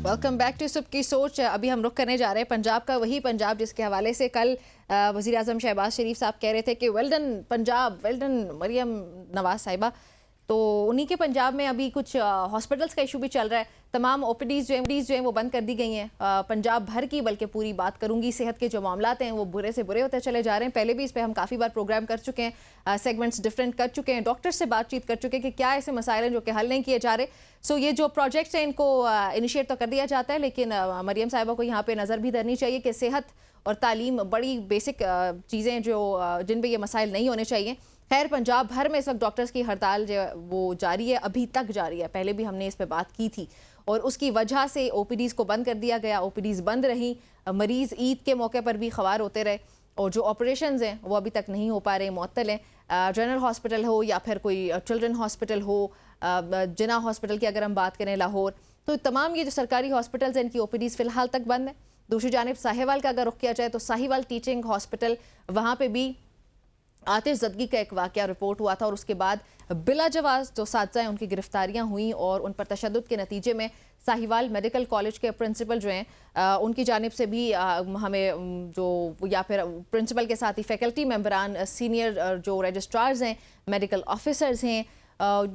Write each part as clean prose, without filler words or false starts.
Welcome back to सबकी सोच। अभी हम रुख करने जा रहे हैं पंजाब का, वही पंजाब जिसके हवाले से कल वज़ीर आज़म शहबाज शरीफ साहब कह रहे थे कि well done Punjab, well done Maryam Nawaz sahiba. तो उन्हीं के पंजाब में अभी कुछ हॉस्पिटल्स का इशू भी चल रहा है। तमाम ओपीडीज़ जो हैं वो बंद कर दी गई हैं पंजाब भर की। बल्कि पूरी बात करूंगी, सेहत के जो मामलात हैं वो बुरे से बुरे होते चले जा रहे हैं। पहले भी इस पर हम काफ़ी बार प्रोग्राम कर चुके हैं, सेगमेंट्स डिफरेंट कर चुके हैं, डॉक्टर से बातचीत कर चुके हैं कि क्या ऐसे मसाइल हैं जो कि हल नहीं किए जा रहे। सो ये जो प्रोजेक्ट्स हैं इनको इनिशिएट तो कर दिया जाता है, लेकिन मरियम साहिबा को यहाँ पर नज़र भी धरनी चाहिए कि सेहत और तालीम बड़ी बेसिक चीज़ें जो जिन पर ये मसाइल नहीं होने चाहिए। खैर, पंजाब भर में इस वक्त डॉक्टर्स की हड़ताल जो वो जारी है, अभी तक जारी है। पहले भी हमने इस पे बात की थी और उसकी वजह से ओपीडीज़ को बंद कर दिया गया। ओपीडीज़ बंद रही, मरीज़ ईद के मौके पर भी ख़वार होते रहे और जो ऑपरेशंस हैं वो अभी तक नहीं हो पा रहे, मुअत्तल हैं। जनरल हॉस्पिटल हो या फिर कोई चिल्ड्रन हॉस्पिटल हो, जिना हॉस्पिटल की अगर हम बात करें लाहौर, तो तमाम ये जो सरकारी हॉस्पिटल्स हैं इनकी ओपीडीज़ फ़िलहाल तक बंद है। दूसरी जानिब साहिवाल का अगर रुख किया जाए तो साहिवाल टीचिंग हॉस्पिटल, वहाँ पर भी आतिशज़दगी का एक वाक़या रिपोर्ट हुआ था और उसके बाद बिलाजवाज़ जो साथी हैं उनकी गिरफ्तारियां हुई और उन पर तशद्दुद के नतीजे में साहिवाल मेडिकल कॉलेज के प्रिंसिपल जो हैं उनकी जानिब से भी हमें जो या फिर प्रिंसिपल के साथ ही फैकल्टी मेंबरान, सीनियर जो रजिस्ट्रार्स हैं, मेडिकल ऑफिसर्स हैं,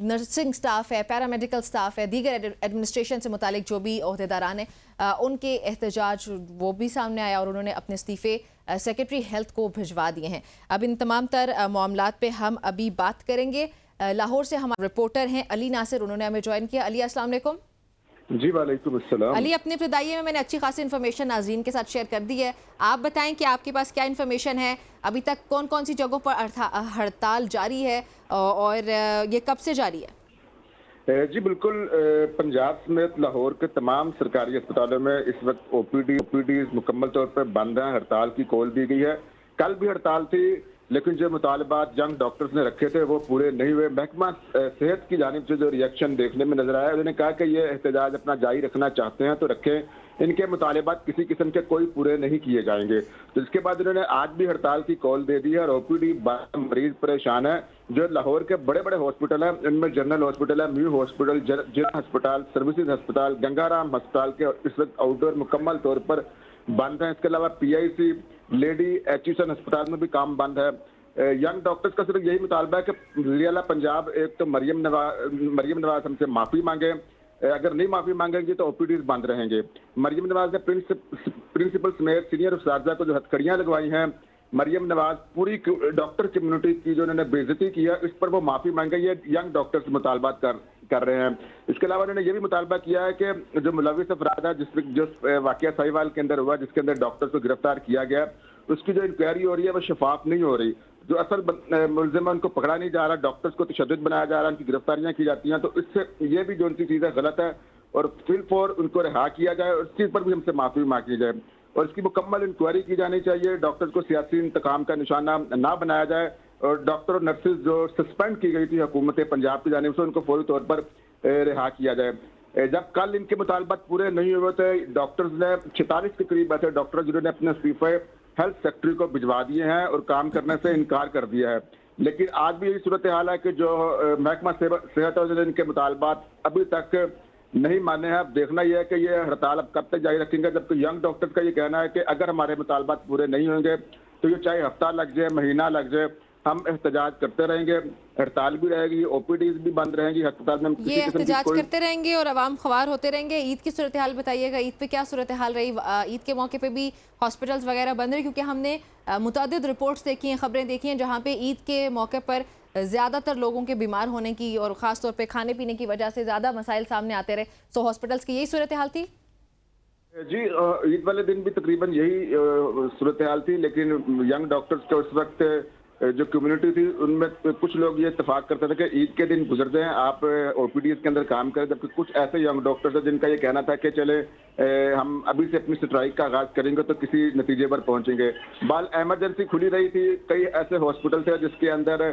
नर्सिंग स्टाफ है, पैरामेडिकल स्टाफ है, दीगर एडमिनिस्ट्रेशन से मुतालिक जो भी ओहदेदारान हैं उनके एहतजाज वो भी सामने आया और उन्होंने अपने इस्तीफ़े सेक्रेटरी हेल्थ को भिजवा दिए हैं। अब इन तमाम तर मामलात पे हम अभी बात करेंगे। लाहौर से हमारे रिपोर्टर हैं अली नासिर, उन्होंने हमें ज्वाइन किया। अली, अस्सलाम वालेकुम। जी वालेकुम अस्सलाम। अली, अपने इब्तिदाई में मैंने अच्छी खासी इन्फॉर्मेशन नाज़रीन के साथ शेयर कर दी है। आप बताएं कि आपके पास क्या इन्फॉर्मेशन है, अभी तक कौन कौन सी जगहों पर हड़ताल जारी है और ये कब से जारी है? जी बिल्कुल, पंजाब समेत लाहौर के तमाम सरकारी अस्पतालों में इस वक्त ओपीडी मुकम्मल तौर पर बंद हैं। हड़ताल की कॉल दी गई है। कल भी हड़ताल थी, लेकिन जो मुतालबात यंग डॉक्टर्स ने रखे थे वो पूरे नहीं हुए। महकमा सेहत की जानिब से जो रिएक्शन देखने में नजर आया, उन्होंने कहा कि ये एहतजाज अपना जारी रखना चाहते हैं तो रखें, इनके मुतालबात किसी किस्म के कोई पूरे नहीं किए जाएंगे। तो इसके बाद उन्होंने आज भी हड़ताल की कॉल दे दी है और ओपीडी मरीज परेशान है। जो लाहौर के बड़े बड़े हॉस्पिटल हैं उनमें जनरल हॉस्पिटल है, म्यू हॉस्पिटल, जिला अस्पताल, सर्विसेज अस्पताल, गंगाराम अस्पताल के इस वक्त आउटडोर मुकम्मल तौर पर बंद है। इसके अलावा PIC, लेडी एचयूसन अस्पताल में भी काम बंद है। यंग डॉक्टर्स का सिर्फ यही मुतालबा है कि रियाला पंजाब एक तो मरियम नवाज हमसे माफी मांगे, अगर नहीं माफी मांगेंगे तो ओपीडीज बंद रहेंगे। मरियम नवाज ने प्रिंसिपल समेत सीनियर उस्तादा को जो हथकड़ियां लगवाई हैं, मरियम नवाज पूरी डॉक्टर कम्युनिटी की जो उन्होंने बेइज्जती की है, इस पर वो माफी मांगे, ये यंग डॉक्टर्स मुतालबात कर रहे हैं। इसके अलावा उन्होंने ये भी मुतालबा किया है कि जो मुलविस अफराद है जिस वाकया साहिवाल के अंदर हुआ, जिसके अंदर डॉक्टर्स को गिरफ्तार किया गया, उसकी जो इंक्वायरी हो रही है वो शफाफ नहीं हो रही। जो असल मुलजिम है उनको पकड़ा नहीं जा रहा, डॉक्टर्स को तशद्दुद बनाया जा रहा है, उनकी गिरफ्तारियां की जाती हैं। तो इससे ये भी जो उनकी चीज़ है गलत है और फिल फॉर उनको रिहा किया जाए और इस चीज़ पर भी हमसे माफी मांगी जाए और इसकी मुकम्मल इंक्वायरी की जानी चाहिए। डॉक्टर्स को सियासी इंतकाम का निशाना ना बनाया जाए और डॉक्टर और नर्सेज जो सस्पेंड की गई थी हुकूमत पंजाब की जानिब से, उनको फौरी तौर पर रिहा किया जाए। जब कल इनके मुतालबात पूरे नहीं हुए थे, डॉक्टर्स ने 46 के करीब ऐसे डॉक्टर जिन्होंने अपने इस्तीफे हेल्थ सेक्रेटरी को भिजवा दिए हैं और काम करने से इनकार कर दिया है। लेकिन आज भी यही सूरत हाल है कि जो महकमा सेहत और इनके मुतालबात अभी तक नहीं माने हैं। अब देखना यह है कि ये हड़ताल अब कब तक जारी रखेंगे, जबकि यंग डॉक्टर्स का ये कहना है कि अगर हमारे मुतालबात पूरे नहीं होंगे तो ये चाहे हफ्ता लग जाए, महीना लग जाए, हम एहतजाज करते रहेंगे। हड़ताल भी रहेगी, ओपीडीज भी बंद रहेंगी, अस्पताल में ये एहतजाज करते रहेंगे और अवाम ख्वार होते रहेंगे। ईद की सूरत हाल बताइएगा, ईद पे क्या सूरत हाल रही? ईद के मौके पे भी हॉस्पिटल्स वगैरह बंद रहे, क्योंकि हमने मुतअद्दिद रिपोर्ट्स देखी हैं, खबरें देखी हैं जहाँ पे ईद के मौके पर ज़्यादातर लोगों के बीमार होने की और ख़ास तौर पे खाने पीने की वजह से ज़्यादा मसाइल सामने आते रहे। सो हॉस्पिटल्स की यही सूरत हाल थी? जी, ईद वाले दिन भी तकरीबन यही सूरत हाल थी, लेकिन यंग डॉक्टर्स का उस वक्त जो कम्युनिटी थी उनमें कुछ लोग ये इत्तेफाक करते थे कि ईद के दिन गुजर जाएं, आप ओपीडीज के अंदर काम करें, जबकि कुछ ऐसे यंग डॉक्टर्स हैं जिनका ये कहना था कि चले हम अभी से अपनी स्ट्राइक का आगाज करेंगे तो किसी नतीजे पर पहुंचेंगे। बाल एमरजेंसी खुली रही थी, कई ऐसे हॉस्पिटल थे जिसके अंदर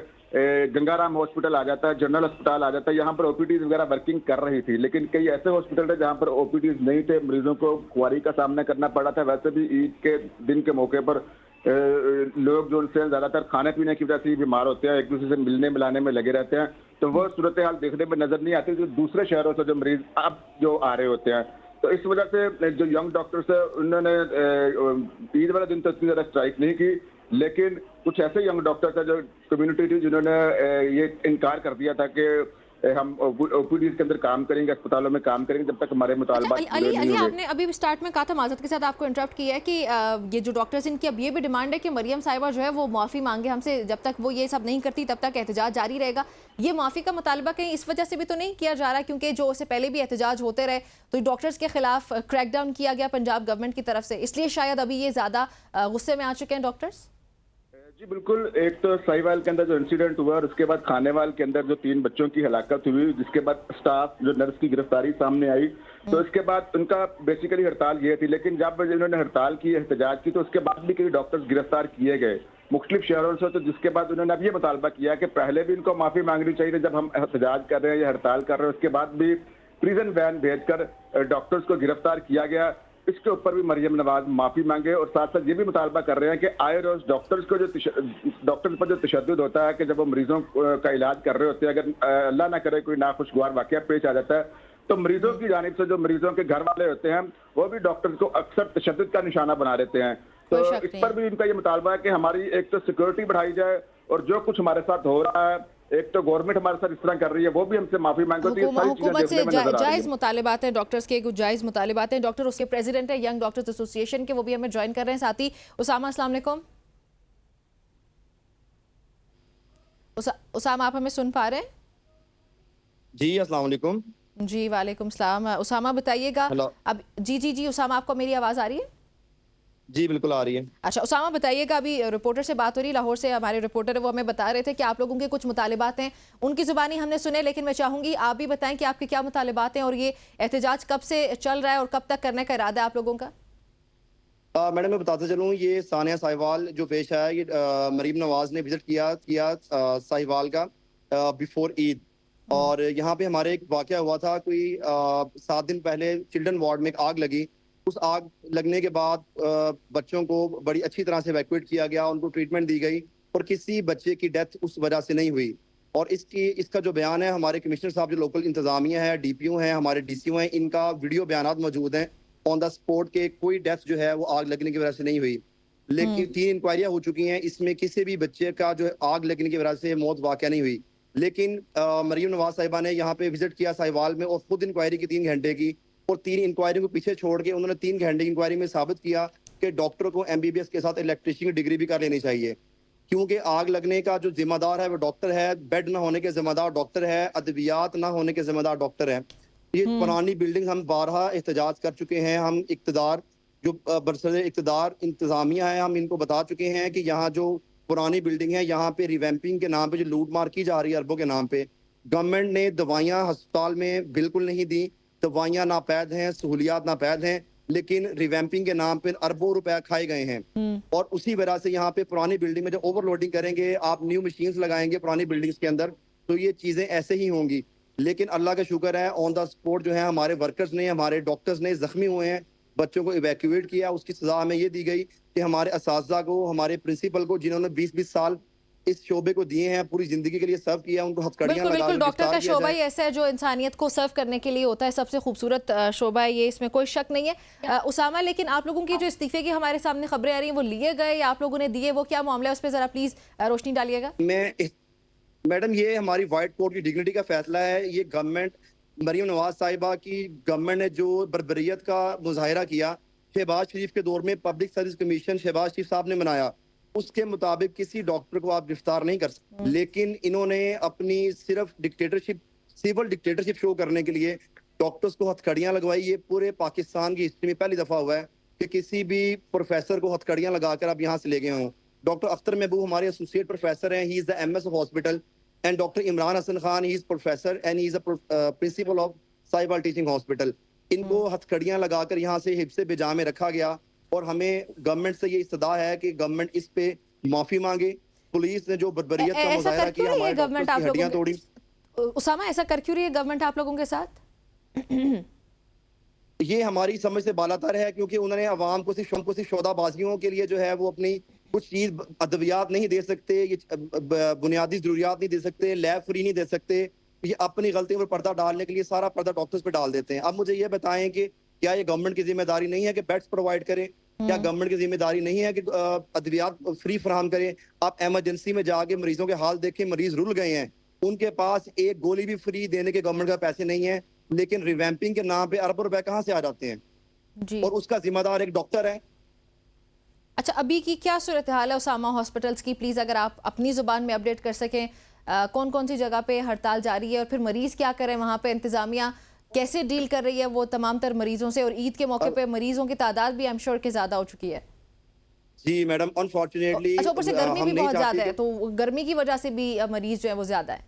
गंगाराम हॉस्पिटल आ जाता है, जनरल अस्पताल आ जाता है, यहाँ पर ओपीडीज वगैरह वर्किंग कर रही थी। लेकिन कई ऐसे हॉस्पिटल थे जहाँ पर ओपीडीज नहीं थे, मरीजों को खुआरी का सामना करना पड़ा था। वैसे भी ईद के दिन के मौके पर लोग जो उनसे ज्यादातर खाने पीने की वजह से बीमार होते हैं, एक दूसरे से मिलने मिलाने में लगे रहते हैं, तो वो सूरत हाल देखने में नजर नहीं आती जो दूसरे शहरों से जो मरीज अब जो आ रहे होते हैं। तो इस वजह से जो यंग डॉक्टर्स है उन्होंने ईद वाले दिन तो इतनी ज़्यादा स्ट्राइक नहीं की, लेकिन कुछ ऐसे यंग डॉक्टर्स है जो कम्युनिटी थी जिन्होंने ये इनकार कर दिया था कि हम ओपीडी के अंदर काम करेंगे, अस्पतालों में काम करेंगे जब तक हमारे अच्छा, मुतालबात अली पूरे नहीं अली हुए। आपने अभी स्टार्ट में कहा था, माजरत के साथ आपको इंटरप्ट किया है, कि ये जो डॉक्टर्स इनकी अब ये भी डिमांड है कि मरियम साहिबा जो है वो माफ़ी मांगे हमसे, जब तक वो ये सब नहीं करती तब तक एहतजाज जारी रहेगा। ये माफ़ी का मुतालबा कहीं इस वजह से भी तो नहीं किया जा रहा, क्योंकि जो उससे पहले भी एहतजाज होते रहे तो डॉक्टर्स के खिलाफ क्रैकडाउन किया गया पंजाब गवर्नमेंट की तरफ से, इसलिए शायद अभी ये ज़्यादा गुस्से में आ चुके हैं डॉक्टर्स? जी बिल्कुल, एक तो साहिवाल के अंदर जो इंसिडेंट हुआ और उसके बाद खानेवाल के अंदर जो 3 बच्चों की हलाकत हुई, जिसके बाद स्टाफ जो नर्स की गिरफ्तारी सामने आई, तो इसके बाद उनका बेसिकली हड़ताल ये थी। लेकिन जब इन्होंने हड़ताल की, एहतजाज की, तो उसके बाद भी कई डॉक्टर्स गिरफ्तार किए गए मुख्तलिफ शहरों से। तो जिसके बाद उन्होंने अब ये मुतालबा किया कि पहले भी इनको माफी मांगनी चाहिए जब हम एहतजाज कर रहे हैं या हड़ताल कर रहे हैं, उसके बाद भी प्रिजन वैन भेजकर डॉक्टर्स को गिरफ्तार किया गया। इसके ऊपर भी मरियम नवाज माफी मांगे और साथ साथ ये भी मुतालबा कर रहे हैं कि आए रोज डॉक्टर्स को जो डॉक्टर्स पर जो तशद्दुद होता है कि जब वो मरीजों का इलाज कर रहे होते हैं, अगर अल्लाह ना करे कोई नाखुशगवार वाकया पेश आ जाता है, तो मरीजों की जानिब से जो मरीजों के घर वाले होते हैं वो भी डॉक्टर्स को अक्सर तशद्दुद का निशाना बना देते हैं। तो कोई शक इस नहीं। पर भी इनका ये मुतालबा है कि हमारी एक तो सिक्योरिटी बढ़ाई जाए और जो कुछ हमारे साथ हो रहा है, एक तो गवर्नमेंट हमारे साथ इस तरह कर रही है, वो भी हमसे माफी मांगे। तो ये सारी चीजें हुकूमत से देखने में नजर आ रही जायज है। मुतालिबात हैं, डॉक्टर्स के कुछ जायज मुतालिबात हैं। डॉक्टर उसके प्रेसिडेंट है यंग डॉक्टर्स एसोसिएशन के, वो भी हमें ज्वाइन कर रहे हैं। साथ ही उसामा, अस्सलाम वालेकुम। उसामा, आप हमें सुन पा रहे हैं? जी अस्सलाम वालेकुम। जी वालेकुम सलाम। उसामा बताइएगा हेलो। अब। जी उसामा, आपको मेरी आवाज़ आ रही है? जी बिल्कुल आ रही है। अच्छा उसामा बताइएगा, अभी रिपोर्टर से बात हो रही, लाहौर से हमारे रिपोर्टर है, वो हमें बता रहे थे कि आप लोगों के कुछ मुतालिबात हैं, उनकी ज़ुबानी हमने सुने, लेकिन मैं चाहूँगी आप भी बताएं कि आपके क्या मुतालिबात हैं और ये एहतजाज कब से चल रहा है और कब तक करने का इरादा है आप लोगों का? मैडम मैं बताता चलूँ, ये सानिया साहिवाल जो पेश आया, ये मरीम नवाज ने विजिट किया साहिवाल का बिफोर ईद, और यहाँ पे हमारे एक वाकया हुआ था कोई 7 दिन पहले चिल्ड्रन वार्ड में एक आग लगी। उस आग लगने के बाद बच्चों को बड़ी अच्छी तरह से इवैक्यूएट किया गया, उनको ट्रीटमेंट दी गई और किसी बच्चे की डेथ उस वजह से नहीं हुई। और इसका जो बयान है, हमारे कमिश्नर साहब जो लोकल इंतजामिया है, डीपीओ हैं, हमारे डीसीओ हैं, इनका वीडियो बयानात मौजूद हैं ऑन द स्पॉट के कोई डेथ जो है वो आग लगने की वजह से नहीं हुई। लेकिन 3 इंक्वायरियां हो चुकी हैं, इसमें किसी भी बच्चे का जो है आग लगने की वजह से मौत वाकया नहीं हुई। लेकिन मरीम नवाज साहिबा ने यहाँ पे विजिट किया साहिवाल में और खुद इंक्वायरी की 3 घंटे की, और 3 इंक्वायरी को पीछे छोड़ के उन्होंने 3 घंटे की इंक्वायरी में साबित किया कि डॉक्टर को एमबीबीएस के साथ इलेक्ट्रीशियन की डिग्री भी कर लेनी चाहिए, क्योंकि आग लगने का जो जिम्मेदार है वो डॉक्टर है, बेड ना होने के जिम्मेदार डॉक्टर है, अद्वियात ना होने के जिम्मेदार डॉक्टर है। ये पुरानी बिल्डिंग हम बारहा एहतजाज कर चुके हैं, हम इक्तदार जो बरसरे इक्तदार इंतजामिया है, हम इनको बता चुके हैं कि यहाँ जो पुरानी बिल्डिंग है, यहाँ पे रिवैम्पिंग के नाम पे जो लूट मार की जा रही है अरबों के नाम पे, गवर्नमेंट ने दवाइयाँ अस्पताल में बिल्कुल नहीं दी, दवाइयाँ नापैद हैं, सहूलियात नापैद हैं, लेकिन रिवैम्पिंग के नाम पे अरबों रुपए खाए गए हैं। और उसी वजह से यहाँ पे पुरानी बिल्डिंग में जब ओवरलोडिंग करेंगे, आप न्यू मशीन्स लगाएंगे पुरानी बिल्डिंग्स के अंदर, तो ये चीजें ऐसे ही होंगी। लेकिन अल्लाह का शुक्र है, ऑन द स्पॉट जो है हमारे वर्कर्स ने, हमारे डॉक्टर्स ने जख्मी हुए हैं, बच्चों को इवैक्यूएट किया, उसकी सजा हमें ये दी गई कि हमारे असातिज़ा को, हमारे प्रिंसिपल को, जिन्होंने 20-20 साल इस शोबे को दिए हैं, पूरी जिंदगी के लिए सर्व किया, उनको हथकड़ियां लगा बिल्कुल के डॉक्टर का गिरफ्तार किया शोबा जाए। ही ऐसा है जो इंसानियत को सर्व करने के लिए होता है, सबसे खूबसूरत शोबा है ये, इसमें कोई शक नहीं है। उसामा, लेकिन आप लोगों की जो इस्तीफे की हमारे सामने खबरें आ रही हैं, वो लिए गए या आप लोगों ने दिए, वो क्या मामला है, उस पर जरा प्लीज रोशनी डालिएगा। मैडम ये हमारी वाइट कोर्ट की डिग्निटी का फैसला है। ये गवर्नमेंट, मरीम नवाज साहिबा की गवर्नमेंट ने जो बर्बरियत का मुजाहिरा किया शहबाज शरीफ के दौर में, पब्लिक सर्विस कमीशन शहबाज शरीफ साहब ने बनाया, उसके मुताबिक किसी डॉक्टर को आप गिरफ्तार नहीं कर सकते। लेकिन इन्होंने अपनी सिर्फ डिक्टेटरशिप, सिविल डिक्टेटरशिप शो करने के लिए डॉक्टर्स को हथकड़ियां लगवाई। ये पूरे पाकिस्तान की हिस्ट्री में पहली दफा हुआ है कि किसी भी प्रोफेसर को हथकड़ियां लगाकर आप यहाँ से ले गए हों। डॉक्टर अख्तर महबूब हमारे एसोसिएट प्रोफेसर हैं, he is the MS of hospital, and doctor Imran Hasan Khan, he is professor and he is principal of Sahiwal teaching hospital. इनको हथकड़ियां लगाकर यहाँ से हिफ्से बेजा में रखा गया, और हमें गवर्नमेंट से ये इस्तदा है कि गवर्नमेंट इस पे माफी मांगे। पुलिस ने जो बर्बरियत का मुजाहिरा किया, हमारे डॉक्टर्स की हड्डियां तोड़ी। उसामा, ऐसा कर क्यों रही है गवर्नमेंट आप लोगों के साथ? ये हमारी समझ से बालातर है, क्योंकि उन्होंने अवाम को सिर्फ शौदाबाजियों के लिए जो है वो अपनी कुछ चीज अद्वियात नहीं दे सकते, ये बुनियादी जरूरियात नहीं दे सकते, लैब फ्री नहीं दे सकते। ये अपनी गलतियों पर पर्दा डालने के लिए सारा पर्दा डॉक्टर्स पे डाल देते हैं। अब मुझे ये बताएं कि क्या ये गवर्नमेंट की जिम्मेदारी नहीं है कि बेड्स प्रोवाइड करें? क्या गवर्नमेंट की जिम्मेदारी नहीं है कि अद्वियात फ्री फराहम करें? आप इमरजेंसी में जाके मरीजों के हाल देखें, मरीज रुल गए हैं, उनके पास एक गोली भी फ्री देने के गवर्नमेंट का पैसे नहीं है, लेकिन रिवैम्पिंग के नाम पे अरबों रुपए कहाँ से आ जाते हैं? जी। और उसका जिम्मेदार एक डॉक्टर है। अच्छा, अभी की क्या सूरत हाल है उसामा हॉस्पिटल्स की? प्लीज़ अगर आप अपनी ज़ुबान में अपडेट कर सकें, कौन कौन सी जगह पे हड़ताल जारी है और फिर मरीज़ क्या करें वहाँ पे, इंतज़ामिया कैसे डील कर रही है वो तमाम तर मरीजों से? और ईद के मौके पे मरीजों की तादाद भी आई एम श्योर कि ज़्यादा हो चुकी है। जी मैडम, अनफॉर्चुनेटली अच्छा, ऊपर से गर्मी हम भी नहीं बहुत ज़्यादा चाहते है, तो गर्मी की वजह से भी मरीज़ जो है वो ज़्यादा है।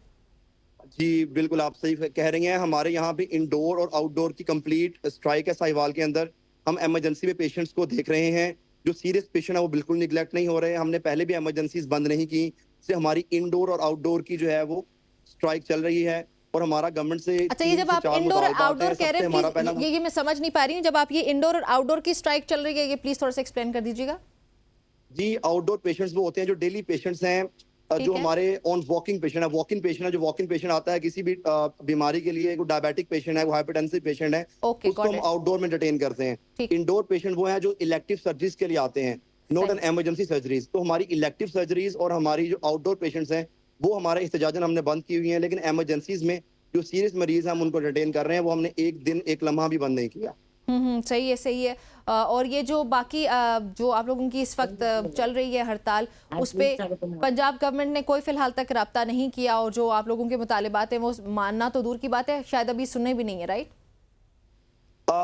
जी बिल्कुल, आप सही कह रही हैं। हमारे यहाँ पे इंडोर और आउटडोर की कंप्लीट स्ट्राइक है साहिवाल के अंदर। हम इमरजेंसी में पेशेंट्स को देख रहे हैं, जो सीरियस पेशेंट है वो बिल्कुल निगलेक्ट नहीं हो रहे हैं। हमने पहले भी इमरजेंसीज बंद नहीं की, से हमारी इंडोर और आउटडोर की जो है वो स्ट्राइक चल रही है। और हमारा गवर्नमेंट से अच्छा, ये जब आप इंडोर और आउटडोर कह रहे हैं, हमारा पहला प्लीज ये मैं समझ नहीं पा रही हूँ, जब आप ये इंडोर और आउटडोर की स्ट्राइक चल रही है, ये प्लीज थोड़ा सा एक्सप्लेन कर दीजिएगा। जी, आउटडोर पेशेंट्स वो होते हैं जो डेली पेशेंट्स हैं, जो हमारे ऑन वॉकिंग पेशेंट है। वॉकिंग पेशेंट है, जो वॉकिंग पेशेंट आता है किसी भी बीमारी के लिए, डायबिटिक पेशेंट है, वो हाइपरटेंसिव पेशेंट है, Okay, उसको got हम it. आउटडोर में डिटेन करते हैं। ठीक। इंडोर पेशेंट वो हैं जो इलेक्टिव सर्जरीज के लिए आते हैं, नॉट एन सही। Emergency surgeries. तो हमारी इलेक्टिव सर्जरीज और हमारी जो आउटडोर पेशेंट्स हैं वो हमारे एहतजाजन हमने बंद की हुई हैं, लेकिन इमरजेंसीज में जो सीरियस मरीज हैं हम उनको डिटेन कर रहे हैं। वो हमने एक दिन एक लम्हा भी बंद नहीं किया। सही है, सही है। और ये जो बाकी जो आप लोगों की इस वक्त चल रही है हड़ताल, उस पे पंजाब गवर्नमेंट ने कोई फिलहाल तक रब्ता नहीं किया, और जो आप लोगों के मुतालिबात हैं वो मानना तो दूर की बात है, शायद अभी सुनने भी नहीं है, राइट?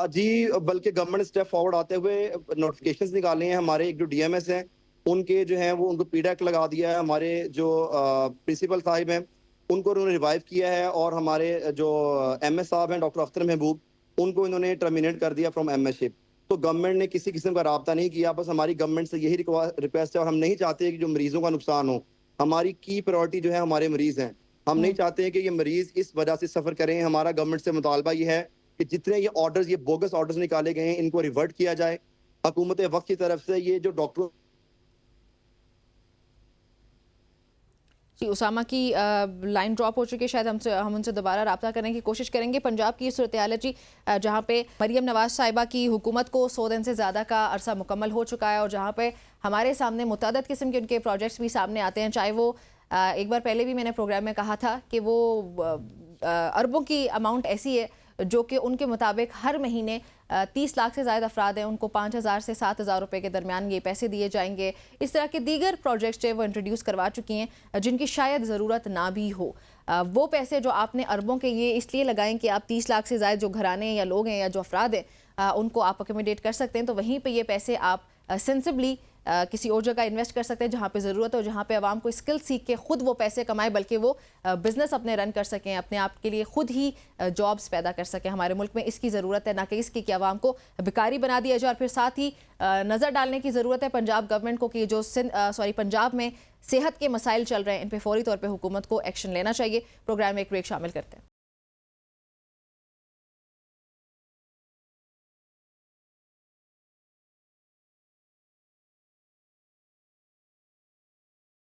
जी, बल्कि गवर्नमेंट स्टेप फॉरवर्ड आते हुए नोटिफिकेशंस निकाले हैं। हमारे एक जो डीएमएस हैं उनके जो हैं वो उनको पीडैक लगा दिया है। हमारे जो प्रिंसिपल साहिब हैं उनको उन्होंने रिवाइव किया है, और हमारे जो एमएस साहब हैं डॉक्टर अख्तर महबूब, उनको इन्होंने टर्मिनेट कर दिया फ्रॉम एमएसशिप। तो गवर्नमेंट ने किसी किस्म का राब्ता नहीं किया। बस हमारी गवर्नमेंट से यही रिक्वेस्ट है, और हम नहीं चाहते कि जो मरीजों का नुकसान हो। हमारी की प्रायोरिटी जो है हमारे मरीज हैं। हम नहीं चाहते हैं कि ये मरीज इस वजह से सफर करें। हमारा गवर्नमेंट से मुतालबा ये है कि जितने ये ऑर्डर्स, ये बोगस ऑर्डर्स निकाले गए हैं, इनको रिवर्ट किया जाए। हुकूमत वक्त की तरफ से ये जो डॉक्टरों जी, उसामा की लाइन ड्रॉप हो चुकी है, शायद हम उनसे दोबारा रब्ता करने की कोशिश करेंगे। पंजाब की सूरत हाल है जी, जहाँ पे मरियम नवाज साहिबा की हुकूमत को 100 दिन से ज़्यादा का अरसा मुकम्मल हो चुका है, और जहाँ पे हमारे सामने मुतअद्दिद किस्म के उनके प्रोजेक्ट्स भी सामने आते हैं। चाहे वो एक बार पहले भी मैंने प्रोग्राम में कहा था कि वो अरबों की अमाउंट ऐसी है जो कि उनके मुताबिक हर महीने 30 लाख से ज़्यादा अफराद हैं, उनको 5,000 से 7,000 रुपये के दरमियान ये पैसे दिए जाएंगे। इस तरह के दीगर प्रोजेक्ट्स जो वो इंट्रोड्यूस करवा चुकी हैं, जिनकी शायद ज़रूरत ना भी हो। वो पैसे जो आपने अरबों के ये इसलिए लगाएं कि आप 30 लाख से ज़्यादा जो घराने या लोग हैं या जो अफराद हैं उनको आप अकोमोडेट कर सकते हैं, तो वहीं पर ये पैसे आप सेंसिबली किसी और जगह इन्वेस्ट कर सकते हैं जहाँ पे ज़रूरत हो, जहाँ पे आवाम को स्किल सीख के खुद वो पैसे कमाए, बल्कि वो बिज़नेस अपने रन कर सकें, अपने आप के लिए खुद ही जॉब्स पैदा कर सकें। हमारे मुल्क में इसकी ज़रूरत है, ना कि इसकी कि आवाम को भिखारी बना दिया जाए। और फिर साथ ही नज़र डालने की ज़रूरत है पंजाब गवर्नमेंट को कि जो पंजाब में सेहत के मसाइल चल रहे हैं, इन पर फौरी तौर पर हुकूमत को एक्शन लेना चाहिए। प्रोग्राम में एक ब्रेक शामिल करते हैं।